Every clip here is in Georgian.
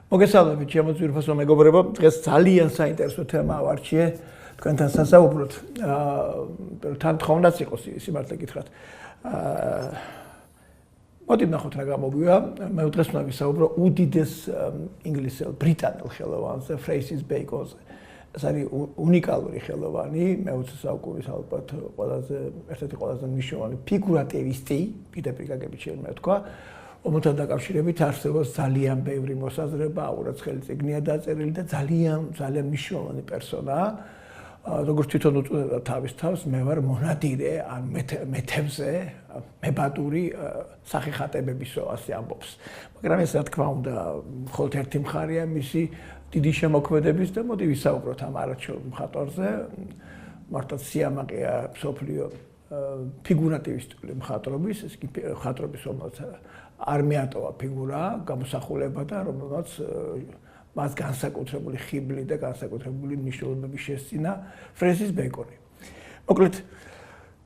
მოგესალმებით, ჩემო ძვირფასო მეგობრებო, დღეს ძალიან საინტერესო თემა ავარჩიე თქვენთან სასაუბროთ. თან თხოვნაც იყოს სიმართლე გითხრათ. მოდი ვნახოთ რა გამოგვივა. მე დღეს უნდა ვისაუბრო უდიდეს ინგლისელ ბრიტანელ ხელოვანზე, ფრეისის ბეიკონზე. ეს არის უნიკალური ხელოვანი, მე-20 საუკუნის ალბათ ერთ-ერთი ყველაზე მნიშვნელოვანი ფიგურატივისტი, პირდაპირ გაგებით შეიძლება თქვა. რომელთან დაკავშირებით არსებობს ძალიან ბევრი მოსაზრება, აურაც ხელწიგნია დაწერილი და ძალიან მნიშვნელოვანი პერსონაა. როგორც თვითონ უწოდებდა თავის თავს, მე ვარ მონადირე ან მეთევზე, მებადური სახეხატებებისო, ასე ამბობს. მაგრამ ეს რა თქმა უნდა, მხოლოდ ერთი მხარეა მისი დიდი შემოქმედების და მოდი ვისაუბროთ ამ არაჩვეულ მხატვარზე. მართლაც სიამაყეა მსოფლიო ფიგურატივისტული მხატვრობის, ეს კი მხატვრობის რომელსაც არ მეატოვა ფიგურა, გამოსახულება და რომელსაც მას განსაკუთრებული ხიბლი და განსაკუთრებული მნიშვნელობები შესწინა ფრენსის ბეიკონი. მოკლედ,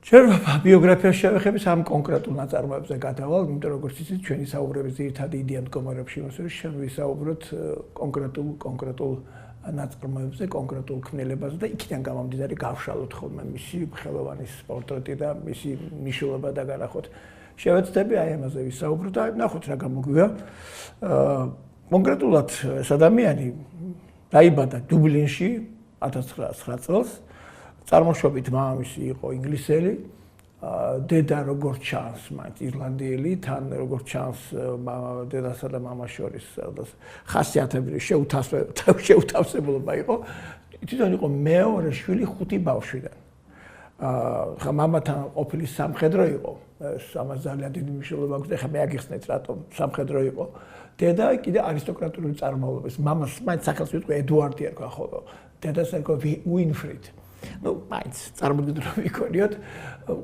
ჯერ ბიოგრაფიაში შევეხებით ამ კონკრეტულ ნაწარმოებზე გადავალ, იმიტომ როგორც იცით, ჩვენი საუბრების ძირითადი იდეა მდგომარეობს იმაზე, რომ ვისაუბროთ კონკრეტულ ნაწარმოებზე, კონკრეტულ ქმნილებაზე და იქიდან გამომდინარე გავშალოთ ხოლმე მისი ხელოვანის პორტრეტი და მისი მნიშვნელობა და განახოთ. შევეცდები აი ამაზე ვისაუბრო და ნახოთ რა გამოგვივა. კონკრეტულად ეს ადამიანი დაიბადა დუბლინში 1909 წელს. წარმოშობით მამამისი იყო ინგლისელი, დედა როგორც ჩანს, მაინც ირლანდიელი, თან როგორც ჩანს დედასა და მამას შორის ხასიათებრივი შეუთავსებლობა იყო. თვითონ იყო მეორე შვილი 5 ბავშვიდან. ხა მამათან ყოფილი სამხედრო იყო. ამას ძალიან დიდი მნიშვნელობა აქვს და ხა მე აგიხსნით რატომ სამხედრო იყო. დედა კიდე არისტოკრატიული წარმომავლობის. მამას მაინც სახელს ვიტყვი ედუარდი ერქვა, ხოლო დედას ერქვა უინფრიდ. მაინც წარმოგვიდგინოთ რომ იქონიოთ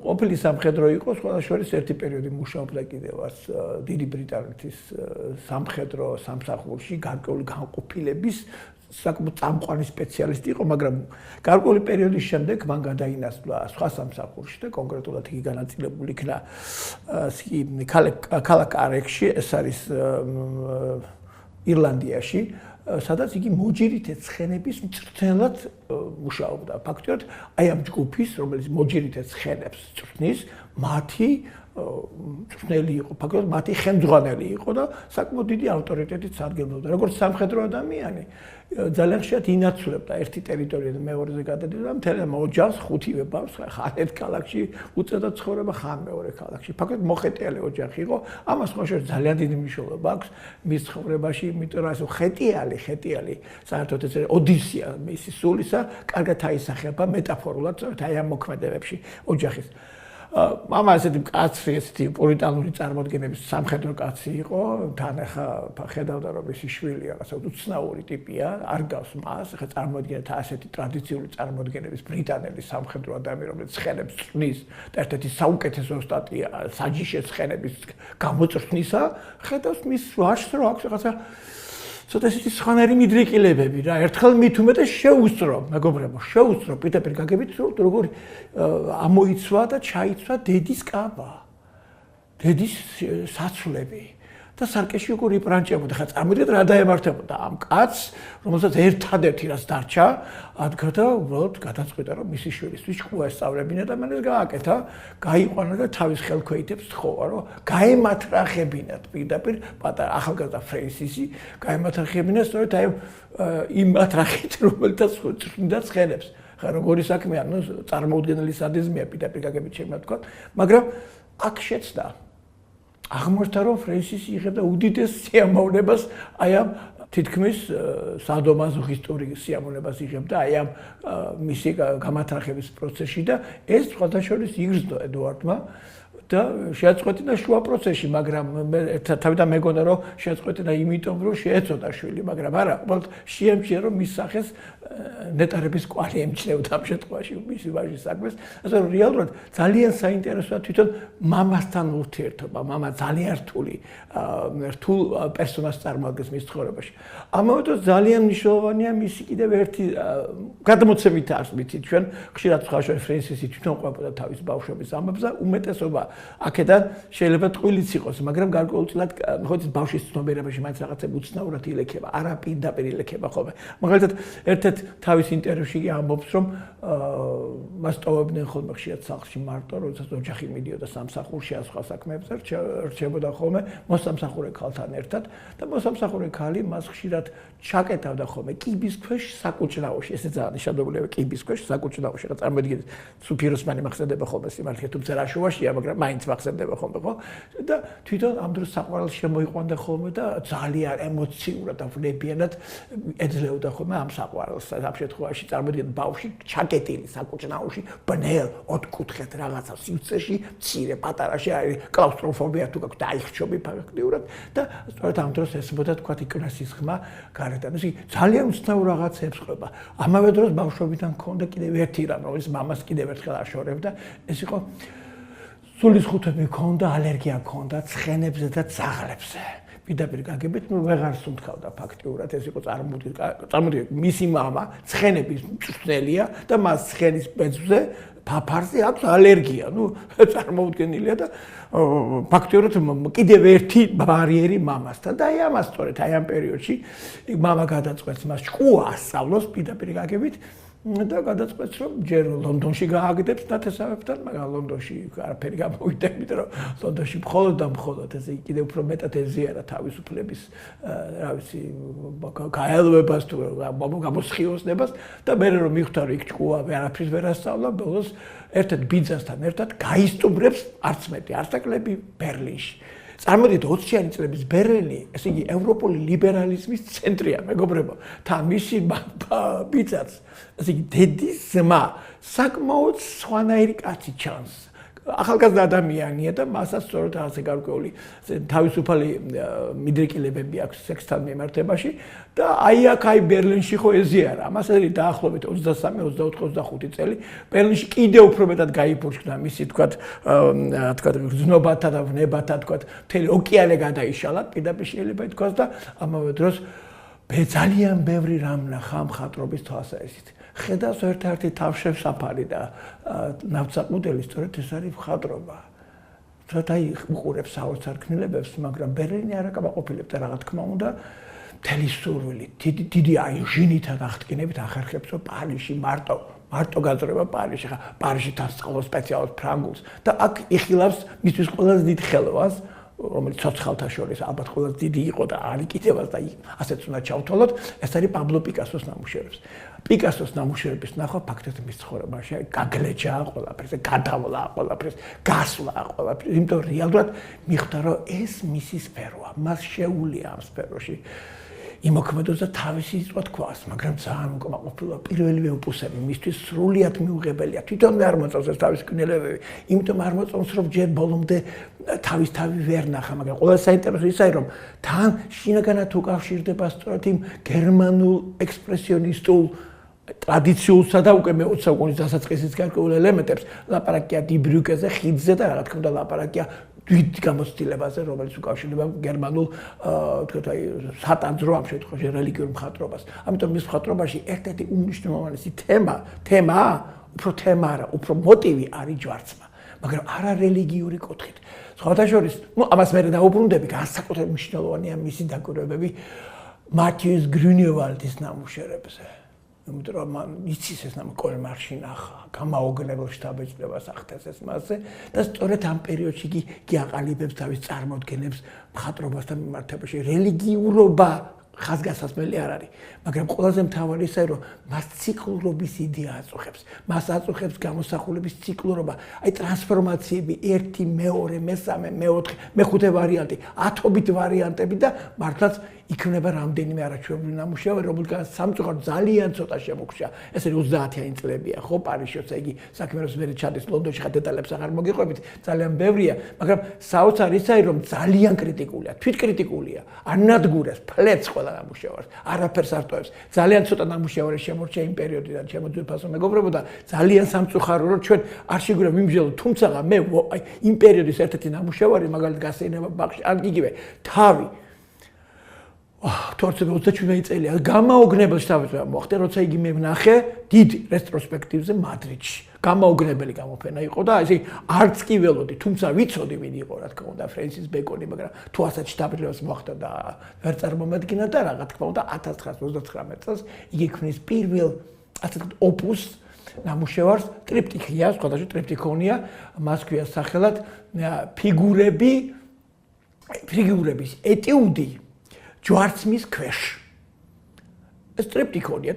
ყოფილი სამხედრო იყო, სხვა შორის ერთი პერიოდი მუშაობდა კიდევაც დიდი ბრიტანეთის სამხედრო სამსახურში, გარკვეული განყოფილების საკმაოდ წამყვანი სპეციალისტი იყო, მაგრამ გარკვეული პერიოდის შემდეგ მან გადაინაცვლა სხვა სამსახურში და კონკრეტულად იგი განაწილებული იქნა ქალაქ კარექში, ეს არის ირლანდიაში, სადაც იგი მოჯირითე ცხენების მწვრთნელად მუშაობდა. ფაქტობრივად, აი ამ ჯგუფის, რომელიც მოჯირითე ცხენებს წვრთნის, მათი მწვრთნელი იყო, ფაქტობრივად მათი ხელმძღვანელი იყო და საკმაოდ დიდი ავტორიტეტით სარგებლობდა. როგორც სამხედრო ადამიანი, ძალიან ხშირად ინაცვლებდა ერთი ტერიტორიიდან მეორეზე გადადიოდა და მთელ ოჯახს 5-ვე ბავშვს ხან ერთ ქალაქში უწევდა ცხოვრება, ხან მეორე ქალაქში. ფაქტობრივად მოხეტიალე ოჯახი იყო. ამას სხვა შორის ძალიან დიდი მნიშვნელობა აქვს მის ცხოვრებაში, იმიტომ რომ ასე ხეტიალი, საერთოდ ეს ოდისია მისი სულისა, კარგად აისახება მეტაფორულად, აი ამ მოქმედებებში ოჯახის. მამა ესეთი მკაცრი, ესეთი პურიტანული წარმოდგენების სამხედრო კაცი იყო, თან ახლა ხედავდა რომ მისი შვილი რაღაცა უცნაური ტიპია, არ გავს მას, ახლა წარმოიდგინეთ ასეთი ტრადიციული წარმოდგენების ბრიტანელი სამხედრო ადამიანი, რომელიც ცხენებს წვნის და ერთ-ერთი საუკეთესო სტატია საჯიში ცხენების გამოწვრთნისა, ხედავს მის ვაჟს რომ აქვს რაღაცა ცოტა ისეთი სხვანაირი მიდრეკილებები რა, ერთხელ მით უმეტეს შეუსწრო, მეგობრებო, პირდაპირ გაგებით როგორ ამოიცვა და ჩაიცვა დედის კაბა, დედის საცვლები და სარკეში როგორ იპრანჭებოდა. ხა წარმოიდგინეთ რა დაემართებოდა ამ კაცს, რომელსაც ერთადერთი რაც დარჩა, ადგა და უბრალოდ გადაწყვიტა რომ მისი შვილისთვის ჭკუა ესწავლებინა და მან ეს გააკეთა, გაიყვანა და თავის ხელქვეითებს თხოვა, რომ გაემათრახებინათ პირდაპირ პატარა ახალგაზრდა ფრენსისი, გაემათრახებინა სწორედ აი იმ მათრახით, რომელთაც წვრთნიდა ცხენებს. ხა როგორი საქმეა, ნუ წარმოუდგენელი სადიზმია პირდაპირ გაგებით შეიძლება თქვა, მაგრამ აქ შეცდა აღმოჩნდა რომ ფრენსისი იღებდა უდიდეს სიამოვნებას აი ამ თითქმის სადომაზოხისტური სიამოვნებას იღებდა აი ამ მისი გამათრახების პროცესში და ეს სხვათა შორის იგრძნო ედუარდმა და შეაწყვეტინა შუა პროცესში, მაგრამ მე თავიდან მეგონა რომ შეაწყვეტინა იმიტომ რომ შეეწოდა შვილი, მაგრამ არა, უბრალოდ შეემჩნია რომ მის სახეს ნეტარების კვალი ემჩნევდა ამ შემთხვევაში მისი ვაჟის საქმეს. ასე რომ რეალურად ძალიან საინტერესოა თვითონ მამასთან ურთიერთობა. მამა ძალიან რთულ პერსონაჟს წარმოადგენს მის ცხოვრებაში. ამავე დროს ძალიან მნიშვნელოვანია მისი კიდევ ერთი გადმოცემით არის ვიცით ჩვენ ხშირად სხვა შორის ფრენსისი თვითონ ყვებოდა თავის ბავშვების ამბებს და უმეტესობა აქედან შეიძლება ტყუილიც იყოს, მაგრამ გარკვეულწილად ხო იცით ბავშვის ცნობიერებაში მაინც რაღაცები უცნაურად ილექება, არა პირდაპირ ილექება ხოლმე. მაგალითად, ერთ-ერთ თავის ინტერვიუში კი ამბობს, რომ მას ტოვებდნენ ხოლმე ხშირად სახლში მარტო, როდესაც ოჯახი მიდიოდა სამსახურში ან სხვა საქმეებზე, რჩებოდა ხოლმე მოსამსახურე ქალთან ერთად და მოსამსახურე ქალი მას ხშირად ჩაკეტავდა ხოლმე კიბის ქვეშ საკუჭრაოში, ესე ძალიან ნიშანდობლია კიბის ქვეშ საკუჭრაოში, რა წარმოიდგინეთ, სუფიროსმანი მახსენდება ხოლმე სიმართლე, თუმცა რა შუაშია, მაგრამ მაინც მახსენდება ხოლმე, ხო? და თვითონ ამ დროს საყვარელს შემოიყვანდა ხოლმე და ძალიან ემოციურად და ვნებიანად ეძლეოდა ხოლმე ამ საყვარელს. ამ შემთხვევაში წარმოიდგინეთ ბავშვი ჩაკეტილი საკუჭრაოში, ბნელ, ოთხკუთხედ რაღაცა სივრცეში, მცირე პატარაში არის კლაუსტროფობია თუ გაქვს დაიხჩობი ფაქტიურად და სწორედ ამ დროს ესმოდა თქვა იქნასის ხმა გარედან. ისე ძალიან უცნაურ რაღაცებს ყვება. ამავე დროს ბავშვობიდან მქონდა კიდევ ერთი რამ, რომელიც მამას კიდევ ერთხელ აშორებდა, ეს იყო სულისხუთები მქონდა, ალერგია მქონდა ცხენებზე და ძაღლებზე. პირდაპირ გაგებით, ვეღარ სუნთქავდა ფაქტიურად, ეს იყო წარმოიდგინეთ, მისი მამა ცხენების მწვრთნელია და მას ცხენის ბეწვზე ფაფარზე აქვს ალერგია, წარმოუდგენელია და ფაქტიურად კიდევ ერთი ბარიერი მამასთან და აი ამას სწორედ აი ამ პერიოდში მამა გადაწყვეტს მას ჭკუა ასწავლოს პირდაპირ გაგებით და გადაწყვეტს რომ ჯერ ლონდონში გააგდებს ნათესავებთან, მაგრამ ლონდონში არაფერი გამოვიდა, იმიტომ რომ ლონდონში მხოლოდ და მხოლოდ ესე კიდევ უფრო მეტად ეზიარა თავისუფლების რა ვიცი გაელვებას თუ გამოსხიოსნებას და მე რომ მიხვდა რომ იქ ჭკუა არაფრის ვერ ასწავლა, ბოლოს ერთ-ერთ ბიძასთან ერთად გაისტუმრებს არც მეტი არსაკლები ბერლინში. წარმოდით 20-იანი წლების ბერლინი, ესე იგი ევროპული ლიბერალიზმის ცენტრია, მეგობრებო. თან მისი ბიძაც, ესე იგი დედის ძმა, საკმაოდ სხვანაირი კაცი ჩანს. ახალგაზრდა ადამიანია და მასაც სწორედ ასე გარკვეული თავისუფალი მიდრეკილებები აქვს სექსთან მიმართებაში და აი ბერლინში ხო ეზიარა. მას არის დაახლოებით 23, 24, 25 წელი. ბერლინში კიდევ უფრო მეტად გაიფურჩქნა მისი თქვათ გრძნობათა და ვნებათა თქვათ მთელი ოკეანე გადაიშალა, პირდაპირ შეიძლება ითქვას და ამავე დროს ძალიან ბევრი რამ ნახა მხატვრობის თვალსაზრისით. ხედავს ერთ-ერთი თავშესაფარი და ნავთსაყუდელი სწორედ ეს არის მხატვრობა. თორე აი უყურებს საოცარ ქმნილებებს, მაგრამ ბერლინი არ აკმაყოფილებდა რა თქმა უნდა მთელი სურვილი, დიდი აიჟინით და აღტკინებით ახერხებს რომ პარიზში მარტო გაძრება პარიზში, ხა პარიზში დასწავლოს სპეციალურ ფრანგულს და აქ იხილავს მისთვის ყველაზე დიდ ხელოვანს, რომელიც ცოცხალთა შორის ალბათ ყველაზე დიდი იყო და არის კიდევაც და ასეც უნდა ჩავთვალოთ, ეს არის პაბლო პიკასოს ნამუშევრებს. პიკასოს ნამუშევრების ნახვა ფაქტობრივად მის ცხოვრებაში გაგლეჯა ყველაფერს, გადავლა ყველაფერს, გასვლა ყველაფერს, იმიტომ რეალურად მიხვდა რომ ეს მისი სფეროა, მას შეუულია ამ სფეროში იმოქმედოს და თავისი სიტყვა თქვას, მაგრამ ძალიან უკმაყოფილოა პირველივე ოპუსები მისთვის სრულიად მიუღებელია. თვითონვე არ მოწონს ეს თავის ქმნილებები, იმიტომ არ მოწონს რომ ჯერ ბოლომდე თავი ვერ ნახა, მაგრამ ყველაზე საინტერესო ისაა რომ თან შინაგანად უკავშირდება სწორედ იმ გერმანულ ექსპრესიონისტულ ტრადიციულსა და უკვე მე-20 საუკუნის დასაწყისის გარკვეულ ელემენტებს ლაპარაკია დი-ბრიუკეზე, ხიდზე და რა თქმა უნდა ლაპარაკია დიდ გამოცდილებაზე, რომელიც უკავშირდება გერმანულ თქვათ აი სატანძრო ამ შემთხვევაში რელიგიურ მხატვრობას. ამიტომ მის მხატვრობაში ერთ-ერთი უმნიშვნელოვანესი თემა, უფრო თემა არა, უფრო მოტივი არის ჯვარცმა, მაგრამ არა რელიგიური კუთხით. სხვათა შორის, ამას მე დავუბრუნდები, განსაკუთრებით მნიშვნელოვანია მისი დაკვირვებები მათიუს გრუნევალდის ნამუშევრებზე. იმიტომ რომ იცის ეს კოლმარში ნახა, გამაოგნებელ შთაბეჭდებას ახდენს ეს მასზე და სწორედ ამ პერიოდში კი აყალიბებს თავის წარმოდგენებს მხატვრობასთან მიმართებაში. რელიგიურობა ხაზგასასმელი არ არის, მაგრამ ყველაზე მთავარი ისაა, რომ მას ციკლურობის იდეა აწუხებს. მას აწუხებს გამოსახულების ციკლურობა, აი ტრანსფორმაციები, ერთი, მეორე, მესამე, მეოთხე, მეხუთე ვარიანტი, ათობით ვარიანტები და მართლაც იქნება რამდენიმე არაჩვეულებრივი ნამუშევარი, რომელთაც სამწუხაროდ ძალიან ცოტა შემოგშა. ეს არის 30-იანი წლებია, ხო, პარიზში, როცა იგი საქმეებს ვერ ჩადის ლონდონში, ხა დეტალებს აღარ მოგიყვებით, ძალიან ბევრია, მაგრამ საოცარი ისაა, რომ ძალიან კრიტიკულია, თვითკრიტიკულია, ანადგურებს, ფლეთს ყველა ნამუშევარს, არაფერს არ ტოვებს. ძალიან ცოტა ნამუშევარი შემორჩა იმ პერიოდიდან, შემოძვიფასო მეგობრებო და ძალიან სამწუხარო, რომ ჩვენ არ შეგვიძლია ვიმსჯელოთ, თუმცა მე აი იმ პერიოდის ერთ-ერთი ნამუშევარი, მაგალითად გასეირნება ბაღში, ან იგივე თავი 27 წელია გამაოგნებელ შთაბეჭდილებას მოახდე, როცა იგი მე ვნახე დიდ რესტროსპექტივზე მადრიდში. გამოუგნებელი გამოფენა იყო და ესე არც კი ველოდი, თუმცა ვიცოდი ვინ იყო რა თქმა უნდა ფრენსის ბეკონი, მაგრამ თუ ასეთ შთაბეჭდილებას მოახდა და ვერ წარმომედგინა და რა თქმა უნდა 1939 წელს იგი ქმნის პირველ ასე ვთქვათ ოპუსს ნამუშევარს ტრიპტიქია, სხვადასხვა ტრიპტიქონია, მას ქვია სახელად ფიგურების ეტიუდი ჯვარცმის ქვეშ. ეს ტრიპტიქონია,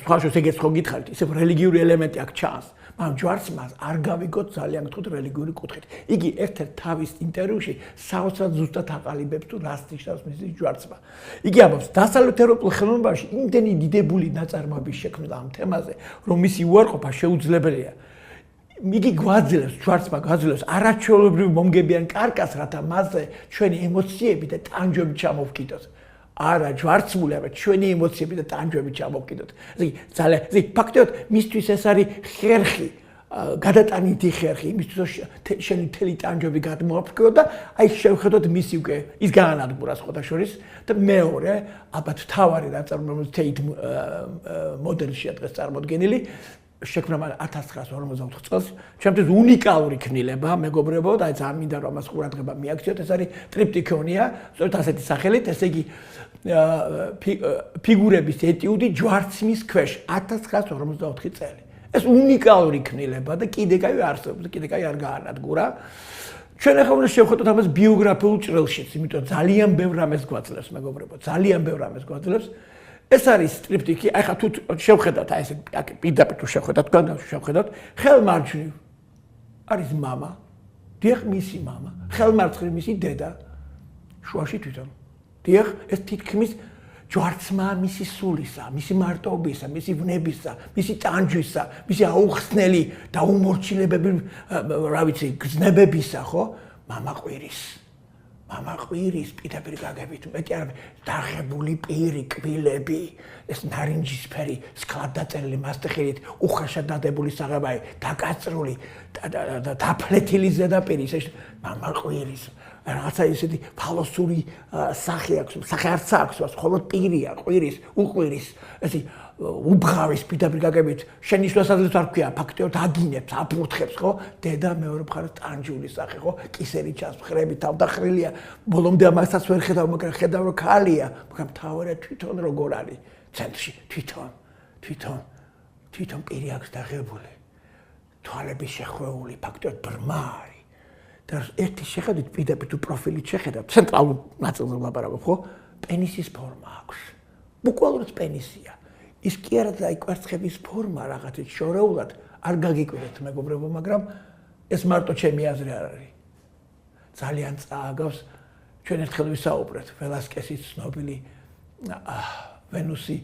სხვაშორის ეგეც ხო გითხარით, ისე რელიგიური ელემენტი აქ ჩანს, მაგრამ ჯვარცმას არ გავიგოთ ძალიან გთხოვთ რელიგიური კუთხით. იგი ერთ-ერთ თავის ინტერვიუში საოცრად ზუსტად აყალიბებს თუ რას ნიშნავს მისი ჯვარცმა. იგი ამბობს, დასავლეთ ევროპულ ხელოვნებაში იმდენი დიდებული ნაწარმოების შექმნა ამ თემაზე, რომ მისი უარყოფა შეუძლებელია. იგი გვაძლევს, ჯვარცმა გვაძლევს არაჩვეულებრივ მომგებიან კარკას, რათა მასზე ჩვენი ემოციები და ტანჯვები ჩამოვკიდოთ. არა ჯვარცმული, არამედ ჩვენი ემოციები და ტანჯვები ჩამოვკიდოთ. ძალიან ფაქტობრივად მისთვის ეს არის ხერხი, გადატანითი ხერხი, იმისთვის შენი მთელი ტანჯვები გადმოაფრქვეო და აი შევხედოთ მისი უკვე ის გაანადგურა სხვადასხვის და მეორე, ალბათ თავარი ნაწარმოების თეით მოდელშია დღეს წარმოდგენილი შექმნა 1944 წელს. ჩემთვის უნიკალური ქნილება, მეგობრებო, და ძალიან მინდა რომ ამას ყურადღება მიაქციოთ. ეს არის ტრიპტიქონია, სწორედ ასეთი სახელით, ესე იგი ფიგურების ეტიუდი ჯვარცმის ქვეშ 1944 წელი. ეს უნიკალური ქნილება და კიდე კაი არსებობს, კიდე კაი არ გაანადგურა. ჩვენ ახლა უნდა შევხედოთ ამას ბიოგრაფიულ ჭრილშიც, იმიტომ ძალიან ბევრ რამეს გვაძლევს, მეგობრებო, ძალიან ბევრ რამეს გვაძლევს. ეს არის ტრიპტიქი, ახლა თუ შევხედოთ, აი ესე პირდაპირ თუ შევხედოთ, შევხედოთ, ხელმარჯვნივ არის мама, დიახ, მისი мама, ხელმარცხნივ მისი დედა, შუაში თვითონ. დიახ, ეს თითქმის ჯვარცმა მისი სულისა, მისი მარტოობისა, მისი ვნებისა, მისი ტანჯვისა, მისი აუხსნელი და უმორჩილებები, რა ვიცი, გზნებებისა, ხო? мама ყვირის პირდაპირ გაგებით, მეტი არ დაღებული პირი, კბილები, ეს ნარინჯისფერი, სქლად დაწერილი მასტეხილით, უხეშად დადებული საღებავი, დაკაწრული, დაფლეთილი ზედაპირი, ეს мама ყვირის, რაღაცა ისეთი ფალოსური სახე აქვს, სახე არც აქვს, მხოლოდ პირია, ყვირის, უყვირის, ესე უბღავის პირდაპირ გაგებით, შენიშვნასაც არ ქვია, ფაქტობრივად აგინებს, აფურთხებს, ხო? დედა მეორე მხარეს ტანჯული სახე, ხო? კისერი ჩანს, მხრები თავდახრილია, ბოლომდე ამასაც ვერ ხედავ, მაგრამ ხედავ რომ ქალია, მაგრამ თავარა თვითონ როგორ არის, ცენტრში თვითონ პირი აქვს დაღებული, თვალები შეხვეული, ფაქტობრივად ბრმა არის. და ერთი შეხედვით პირდაპირ თუ პროფილით შეხედავ, ცენტრალურ ნაწილზე ვლაპარაკობ, ხო? პენისის ფორმა აქვს. ბუკვალურად პენისია. ის კი არა და აი კვერცხების ფორმა რაღაცით შორეულად არ გაგიკვირეთ მეგობრებო, მაგრამ ეს მარტო ჩემი აზრი არ არის. ძალიან წააგავს ჩვენ ერთხელ ვისაუბრეთ ველასკესის ცნობილი ვენუსი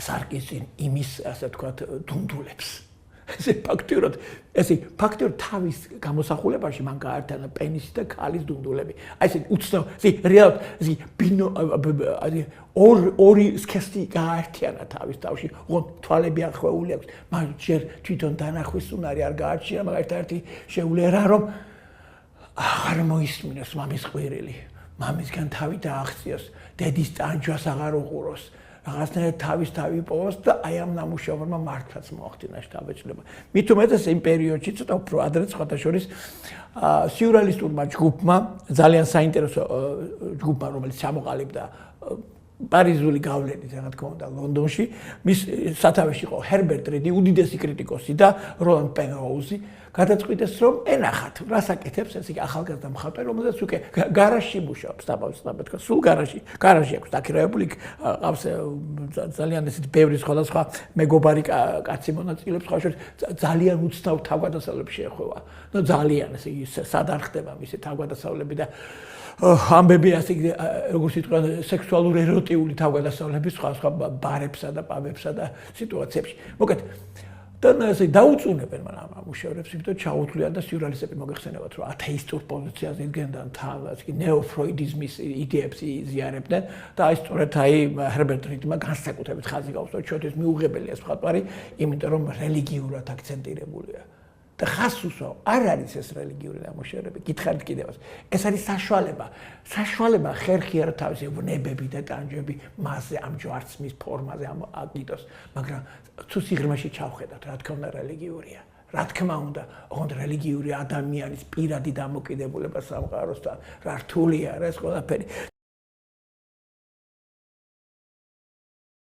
სარკისის იმის ასე ვთქვათ დუნდულებს. ესე ფაქტობრივად თავის გამოსახულებაში მან გააერთიანა პენისი და ქალის დუნდულები. აი ესე უცნაური, რეალურად ორი სქესი გააერთიანა თავის თავში. ოღონდ თვალები ახვეული აქვს, მაგრამ ჯერ თვითონ დანახვის უნარი არ გააჩნია, მაგრამ ერთ-ერთი შეულერა რომ აღარ მოისმინოს მამის ყვირილი, მამისგან თავი დააღწიოს, დედის ტანჯვას აღარ უყუროს. რაღაცნაირად თავი პოვოს და აი ამ ნამუშევრმა მართლაც მოახდინა შთაბეჭდილება. მით უმეტეს იმ პერიოდში ცოტა უფრო ადრე სხვადასხვის სიურეალისტურმა ჯგუფმა, ძალიან საინტერესო ჯგუფმა, რომელიც ჩამოყალიბდა პარიზული გავლენით, რა თქმა უნდა, ლონდონში, მის სათავეში იყო ჰერბერტ რიდი, უდიდესი კრიტიკოსი და როლანდ პენროუზი. გადაწყვიტეს რომ ენახათ, რას აკეთებს ეს ახალგაზრდა მხატვარი, რომელზეც უკვე გარაჟში მუშაობს, დაბავშვებად, სულ გარაჟი აქვს დაქირავებული, ყავს ძალიან ესეთ ბევრი სხვადასხვა მეგობარი კაცი მონაწილეობს, ხავშორ ძალიან უცნაურ თავგადასავლებში შეხვევა. ნუ ძალიან ესე იგი სად არ ხდება მისი თავგადასავლები და ამბები ასე როგორც იტყვა სექსუალური ეროტიული თავგადასავლები სხვა ბარებსა და პაბებსა და სიტუაციებში. მოკეთ და ესე დაუწუნებენ მაგრამ ამ მუშავრებს, იმიტომ ჩაუთვლიან და სიურეალისტები მოგეხსენებათ, რომ ათეისტურ პოზიციაზე იდგენდნენ თავად, კი ნეოფროიდიზმის იდეებს იზიარებდნენ და აი სწორედ აი ჰერბერტ რიდმა განსაკუთრებით ხაზი გაუსვა, ჩვენთვის მიუღებელია მხატვარი, იმიტომ რომ რელიგიურად აქცენტირებულია. და ხას უსვავ, არ არის ეს რელიგიური ნამუშევრები, გითხარით კიდევაც. ეს არის საშუალება. საშუალება ხერხი არა თავისი ვნებები და ტანჯები მასზე ამ ჯვარცმის ფორმაზე აკიდოს, მაგრამ თუ სიღრმეში ჩავხედავთ, რა თქმა უნდა რელიგიურია. რა თქმა უნდა, ოღონდ რელიგიური ადამიანის პირადი დამოკიდებულება სამყაროსთან, რა რთულია რა ეს ყველაფერი.